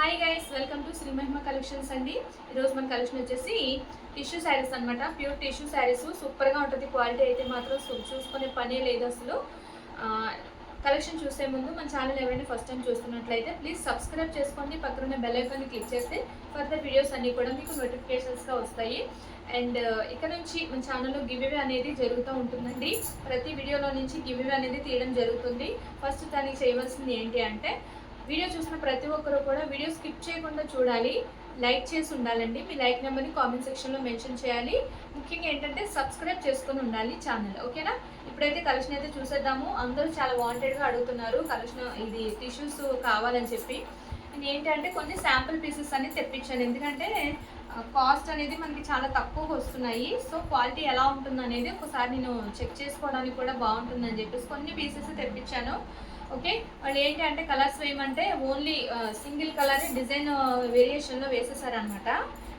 Hi guys, welcome to Shri Mahima collections అండి. ఈరోజు మన కలెక్షన్ వచ్చేసి టిష్యూ శారీస్ అనమాట. ప్యూర్ టిష్యూ శారీస్ సూపర్గా ఉంటుంది. క్వాలిటీ అయితే మాత్రం చూసుకునే పనే లేదు అసలు. కలెక్షన్ చూసే ముందు మన ఛానల్ ఎవరైనా ఫస్ట్ టైం చూస్తున్నట్లయితే ప్లీజ్ సబ్స్క్రైబ్ చేసుకోండి. పక్కన బెల్ ఐకాన్ని క్లిక్ చేస్తే ఫర్దర్ వీడియోస్ అన్నీ కూడా మీకు నోటిఫికేషన్స్గా వస్తాయి. అండ్ ఇక్కడ నుంచి మన ఛానల్లో గివ్వే అనేది జరుగుతూ ఉంటుందండి. ప్రతి వీడియోలో నుంచి గివ్వే అనేది తీయడం జరుగుతుంది. ఫస్ట్ దానికి చేయవలసింది ఏంటి అంటే, వీడియో చూసిన ప్రతి ఒక్కరు కూడా వీడియో స్కిప్ చేయకుండా చూడాలి, లైక్ చేసి ఉండాలండి. మీ లైక్ నెంబర్ని కామెంట్ సెక్షన్లో మెన్షన్ చేయాలి. ముఖ్యంగా ఏంటంటే సబ్స్క్రైబ్ చేసుకొని ఉండాలి ఛానల్, ఓకేనా? ఇప్పుడైతే కలెక్షన్ అయితే చూసేద్దాము. అందరూ చాలా వాంటెడ్గా అడుగుతున్నారు కలెక్షన్, ఇది టిష్యూస్ కావాలని చెప్పి. నేను ఏంటంటే కొన్ని శాంపుల్ పీసెస్ అనేది తెప్పించాను, ఎందుకంటే కాస్ట్ అనేది మనకి చాలా తక్కువగా వస్తున్నాయి. సో క్వాలిటీ ఎలా ఉంటుంది అనేది ఒకసారి నేను చెక్ చేసుకోవడానికి కూడా బాగుంటుందని చెప్పేసి కొన్ని పీసెస్ తెప్పించాను. ఓకే, వాళ్ళు ఏంటి అంటే కలర్స్ వేయమంటే ఓన్లీ సింగిల్ కలర్ డిజైన్ వేరియేషన్లో వేసేసారనమాట.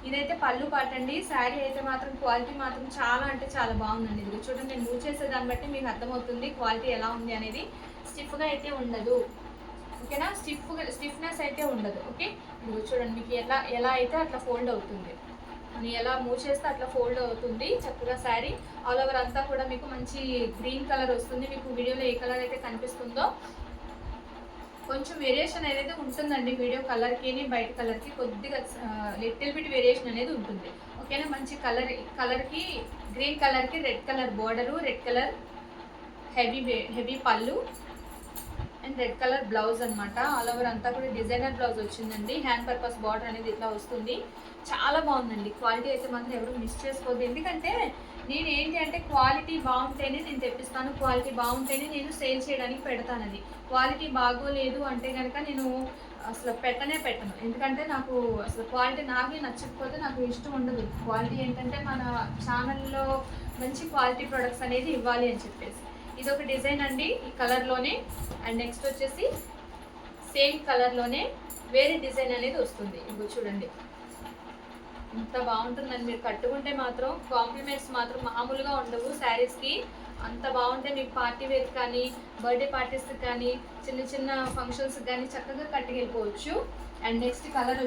ఇదైతే పళ్ళు పాటండి. శారీ అయితే మాత్రం క్వాలిటీ మాత్రం చాలా అంటే చాలా బాగుందండి. ఇది చూడండి, నేను మూవ్ చేసే దాన్ని బట్టి మీకు అర్థమవుతుంది క్వాలిటీ ఎలా ఉంది అనేది. స్టిఫ్గా అయితే ఉండదు, ఓకేనా? స్టిఫ్నెస్ అయితే ఉండదు. ఓకే, ఇది చూడండి, మీకు ఎలా అయితే అట్లా ఫోల్డ్ అవుతుంది. మనం ఎలా మూవ్ చేస్తే అట్లా ఫోల్డ్ అవుతుంది చక్కగా. శారీ ఆల్ ఓవర్ అంతా కూడా మీకు మంచి గ్రీన్ కలర్ వస్తుంది. మీకు వీడియోలో ఏ కలర్ అయితే కనిపిస్తుందో కొంచెం వేరియేషన్ అనేది ఉంటుందండి. వీడియో కలర్కి బయట కలర్కి కొద్దిగా లిటిల్ బిట్ వేరియేషన్ అనేది ఉంటుంది, ఓకేనా? మంచి కలర్కి గ్రీన్ కలర్కి red colour border, red colour heavy పళ్ళు అండ్ రెడ్ కలర్ బ్లౌజ్ అనమాట. ఆల్ ఓవర్ అంతా కూడా డిజైనర్ బ్లౌజ్ వచ్చిందండి. హ్యాండ్ పర్పస్ బార్డర్ అనేది ఇట్లా వస్తుంది. చాలా బాగుందండి. క్వాలిటీ అయితే మాత్రం ఎవరు మిస్ చేసుకోవద్దు, ఎందుకంటే నేను ఏంటి అంటే క్వాలిటీ బాగుంటేనే నేను తెప్పిస్తాను, క్వాలిటీ బాగుంటేనే నేను సేల్ చేయడానికి పెడతాను. అది క్వాలిటీ బాగోలేదు అంటే కనుక నేను అసలు పెట్టను, ఎందుకంటే నాకు అసలు క్వాలిటీ నాకే నచ్చకపోతే నాకు ఇష్టం ఉండదు. క్వాలిటీ ఏంటంటే మన ఛానల్లో మంచి క్వాలిటీ ప్రొడక్ట్స్ అనేది ఇవ్వాలి అని చెప్పేసి. ఇది ఒక డిజైన్ అండి ఈ కలర్లోనే. అండ్ నెక్స్ట్ వచ్చేసి సేమ్ కలర్లోనే వేరే డిజైన్ అనేది వస్తుంది. ఇప్పుడు చూడండి ఎంత బాగుంటుందని. మీరు కట్టుకుంటే మాత్రం కాంప్లిమెంట్స్ మాత్రం మామూలుగా ఉండవు శారీస్కి. అంత బాగుంటే మీకు పార్టీ వేర్ కానీ, బర్త్డే పార్టీస్కి కానీ, చిన్న చిన్న ఫంక్షన్స్కి కానీ చక్కగా కట్టుకెళ్ళిపోవచ్చు. అండ్ నెక్స్ట్ కలర్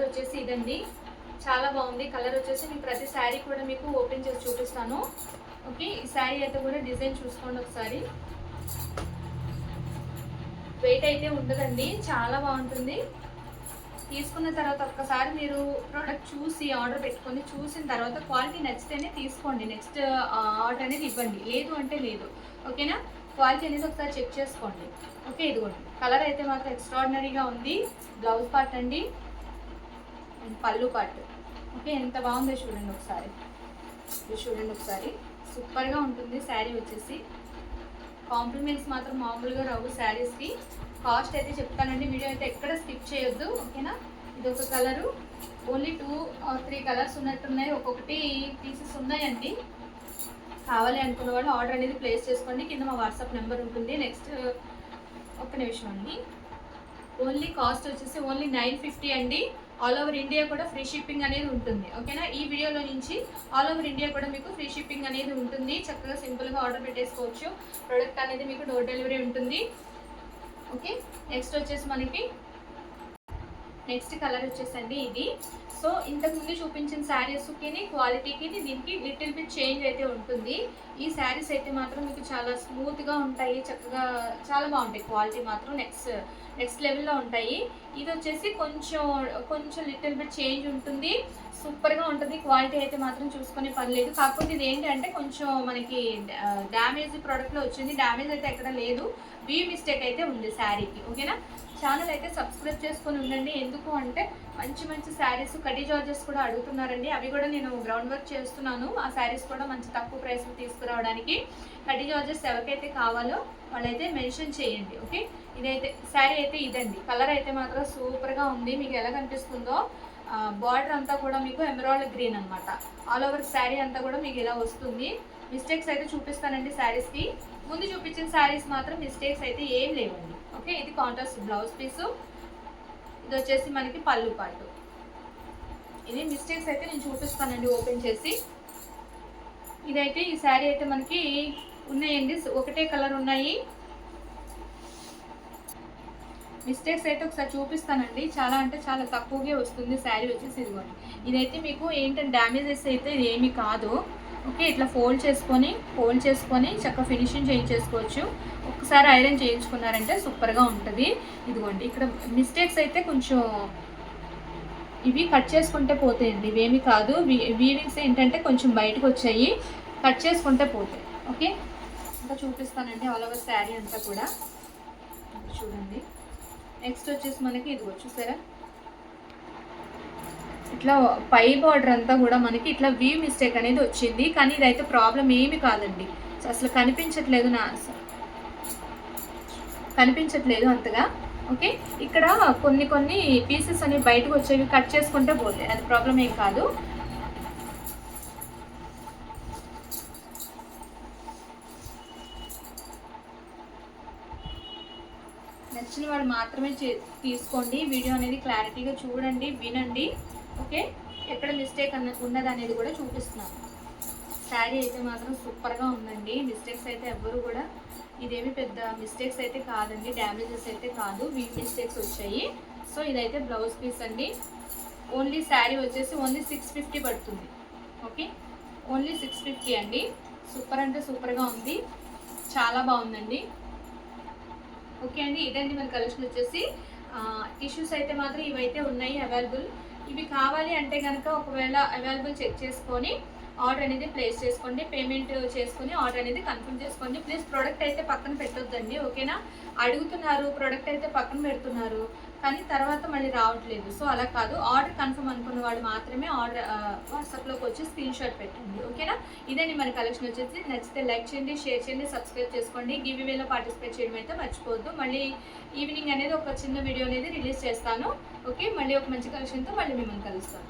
వచ్చేసి ఇదండి. చాలా బాగుంది కలర్ వచ్చేసి. మీకు ప్రతి శారీ కూడా మీకు ఓపెన్ చేసి చూపిస్తాను. ఓకే, ఈ శారీ అయితే కూడా డిజైన్ చూసుకోండి ఒకసారి. వెయిట్ అయితే ఉండదండి, చాలా బాగుంటుంది. తీసుకున్న తర్వాత ఒక్కసారి మీరు ప్రోడక్ట్ చూసి ఆర్డర్ పెట్టుకొని చూసిన తర్వాత క్వాలిటీ నచ్చితేనే తీసుకోండి, నెక్స్ట్ ఆర్డర్ అనేది ఇవ్వండి. లేదు అంటే లేదు, ఓకేనా? క్వాలిటీ అనేది ఒకసారి చెక్ చేసుకోండి. ఓకే, ఇదిగోండి కలర్ అయితే మాత్రం ఎక్స్ట్రాడినరీగా ఉంది. బ్లౌజ్ పార్ట్ అండి అండ్ పళ్ళు పార్ట్. ఓకే, ఎంత బాగుందో చూడండి ఒకసారి. సూపర్గా ఉంటుంది శారీ వచ్చేసి. కాంప్లిమెంట్స్ మాత్రం మామూలుగా రావు శారీస్కి. కాస్ట్ అయితే చెప్తానండి, వీడియో అయితే ఎక్కడ స్కిప్ చేయొద్దు, ఓకేనా? ఇది ఒక కలరు, ఓన్లీ 2 or 3 కలర్స్ ఉన్నట్టున్నాయి. ఒక్కొక్కటి పీసెస్ ఉన్నాయండి. కావాలి అనుకున్న వాళ్ళు ఆర్డర్ అనేది ప్లేస్ చేసుకోండి. కింద మా వాట్సాప్ నెంబర్ ఉంటుంది. నెక్స్ట్ ఒక్క నిమిషం అండి. ఓన్లీ కాస్ట్ వచ్చేసి ఓన్లీ 950 అండి. ఆల్ ఓవర్ ఇండియా కూడా ఫ్రీ షిప్పింగ్ అనేది ఉంటుంది, ఓకేనా? ఈ వీడియోలో నుంచి ఆల్ ఓవర్ ఇండియా కూడా మీకు ఫ్రీ షిప్పింగ్ అనేది ఉంటుంది. చక్కగా సింపుల్గా ఆర్డర్ పెట్టేసుకోవచ్చు. ప్రోడక్ట్ అనేది మీకు డోర్ డెలివరీ ఉంటుంది. ఓకే, నెక్స్ట్ వచ్చేసి మనకి నెక్స్ట్ కలర్ వచ్చేసండి ఇది. సో ఇంతకుముందు చూపించిన శారీస్కి క్వాలిటీకి దీనికి లిటిల్ బిట్ చేంజ్ అయితే ఉంటుంది. ఈ శారీస్ అయితే మాత్రం మీకు చాలా స్మూత్గా ఉంటాయి, చక్కగా చాలా బాగుంటాయి. క్వాలిటీ మాత్రం నెక్స్ట్ లెవెల్లో ఉంటాయి. ఇది వచ్చేసి కొంచెం లిటిల్ బిట్ చేంజ్ ఉంటుంది. సూపర్గా ఉంటుంది. క్వాలిటీ అయితే మాత్రం చూసుకునే పని లేదు. కాకపోతే ఇది ఏంటంటే కొంచెం మనకి డ్యామేజ్ ప్రోడక్ట్లో వచ్చింది. డ్యామేజ్ అయితే ఎక్కడ లేదు, మిస్టేక్ అయితే ఉంది శారీకి, ఓకేనా? ఛానల్ అయితే సబ్స్క్రైబ్ చేసుకొని ఉండండి. ఎందుకు అంటే మంచి శారీస్ కటీ జార్జెస్ కూడా అడుగుతున్నారండి. అవి కూడా నేను గ్రౌండ్ వర్క్ చేస్తున్నాను. ఆ శారీస్ కూడా మంచి తక్కువ ప్రైస్కి తీసుకురావడానికి. కటీ జార్జెస్ ఎవరికైతే కావాలో వాళ్ళైతే మెన్షన్ చేయండి, ఓకే? ఇదైతే శారీ అయితే ఇదండి. కలర్ అయితే మాత్రం సూపర్గా ఉంది. మీకు ఎలా కనిపిస్తుందో బార్డర్ అంతా కూడా మీకు ఎమరాల్డ్ గ్రీన్ అనమాట. ఆల్ ఓవర్ శారీ అంతా కూడా మీకు ఇలా వస్తుంది. మిస్టేక్స్ అయితే చూపిస్తానండి శారీస్కి. ముందు చూపించిన శారీస్ మాత్రం మిస్టేక్స్ అయితే ఏం లేవండి, ఓకే? ఇది కాంట్రాస్ట్ బ్లౌజ్ పీసు. ఇది వచ్చేసి మనకి పళ్ళు పాటు. ఇది మిస్టేక్స్ అయితే నేను చూపిస్తానండి ఓపెన్ చేసి. ఇదైతే ఈ శారీ అయితే మనకి ఉన్నాయండి, ఒకటే కలర్ ఉన్నాయి. మిస్టేక్స్ అయితే ఒకసారి చూపిస్తానండి. చాలా అంటే చాలా తక్కువగా వస్తుంది శారీ వచ్చేసి. ఇదిగోండి, ఇదైతే మీకు ఏంటంటే డ్యామేజెస్ అయితే ఇది ఏమీ కాదు. ఓకే, ఇట్లా ఫోల్డ్ చేసుకొని చక్కగా ఫినిషింగ్ చేయించేసుకోవచ్చు. ఒకసారి ఐరన్ చేయించుకున్నారంటే సూపర్గా ఉంటుంది. ఇదిగోండి, ఇక్కడ మిస్టేక్స్ అయితే కొంచెం ఇవి కట్ చేసుకుంటే పోతాయండి, ఇవేమి కాదు. వీవింగ్స్ ఏంటంటే కొంచెం బయటకు వచ్చాయి, కట్ చేసుకుంటే పోతాయి. ఓకే, ఇంకా చూపిస్తానండి ఆల్ ఓవర్ శారీ అంతా కూడా. చూడండి, నెక్స్ట్ వచ్చేసి మనకి ఇదిగో చూసారా, ఇట్లా పై బార్డర్ అంతా కూడా మనకి ఇట్లా వీవ్ మిస్టేక్ అనేది వచ్చింది. కానీ ఇదైతే ప్రాబ్లం ఏమి కాదండి, అసలు కనిపించట్లేదు అంతగా. ఓకే, ఇక్కడ కొన్ని పీసెస్ అనేవి బయటకు వచ్చేవి, కట్ చేసుకుంటే పోతాయి, అది ప్రాబ్లం ఏం కాదు. నచ్చిన వాళ్ళు మాత్రమే తీసుకోండి. వీడియో అనేది క్లారిటీగా చూడండి, వినండి. ఓకే, ఎక్కడ మిస్టేక్ ఉన్నది అనేది కూడా చూపిస్తున్నాను. శారీ అయితే మాత్రం సూపర్గా ఉందండి. మిస్టేక్స్ అయితే ఎవ్వరు కూడా, ఇదేమి పెద్ద మిస్టేక్స్ అయితే కాదండి, డ్యామేజెస్ అయితే కాదు, వీక్ మిస్టేక్స్ వచ్చాయి. సో ఇదైతే బ్లౌజ్ పీస్ అండి. ఓన్లీ శారీ వచ్చేసి ఓన్లీ 650 పడుతుంది. ఓకే, ఓన్లీ 650 అండి. సూపర్ అంటే సూపర్గా ఉంది, చాలా బాగుందండి. ఓకే అండి, ఇదండి మన కలెక్షన్ వచ్చేసి. టిష్యూస్ అయితే మాత్రం ఇవైతే ఉన్నాయి అవైలబుల్. ఇవి కావాలి అంటే కనుక ఒకవేళ అవైలబుల్ చెక్ చేసుకొని ఆర్డర్ అనేది ప్లేస్ చేసుకోండి. పేమెంట్ చేసుకొని ఆర్డర్ అనేది కన్ఫర్మ్ చేసుకోండి. ప్లీజ్ ప్రోడక్ట్ అయితే పక్కన పెట్టొద్దండి. ఓకేనా, అడుగుతున్నారు, ప్రోడక్ట్ అయితే పక్కన పెడుతున్నారు, కానీ తర్వాత మళ్ళీ రావట్లేదు. సో అలా కాదు, ఆర్డర్ కన్ఫర్మ్ అనుకున్న వాళ్ళు మాత్రమే ఆర్డర్ వాట్సాప్లోకి వచ్చి స్క్రీన్ షాట్ పెట్టండి. ఓకేనా, ఇదండి మన కలెక్షన్ వచ్చేసి. నచ్చితే లైక్ చేయండి, షేర్ చేయండి, సబ్స్క్రైబ్ చేసుకోండి. గివ్ ఇవేలో పార్టిసిపేట్ చేయడం అయితే మర్చిపోవద్దు. మళ్ళీ ఈవినింగ్ అనేది ఒక చిన్న వీడియో అనేది రిలీజ్ చేస్తాను. ఓకే, మళ్ళీ ఒక మంచి కలెక్షన్తో మళ్ళీ మిమ్మల్ని కలుస్తాను.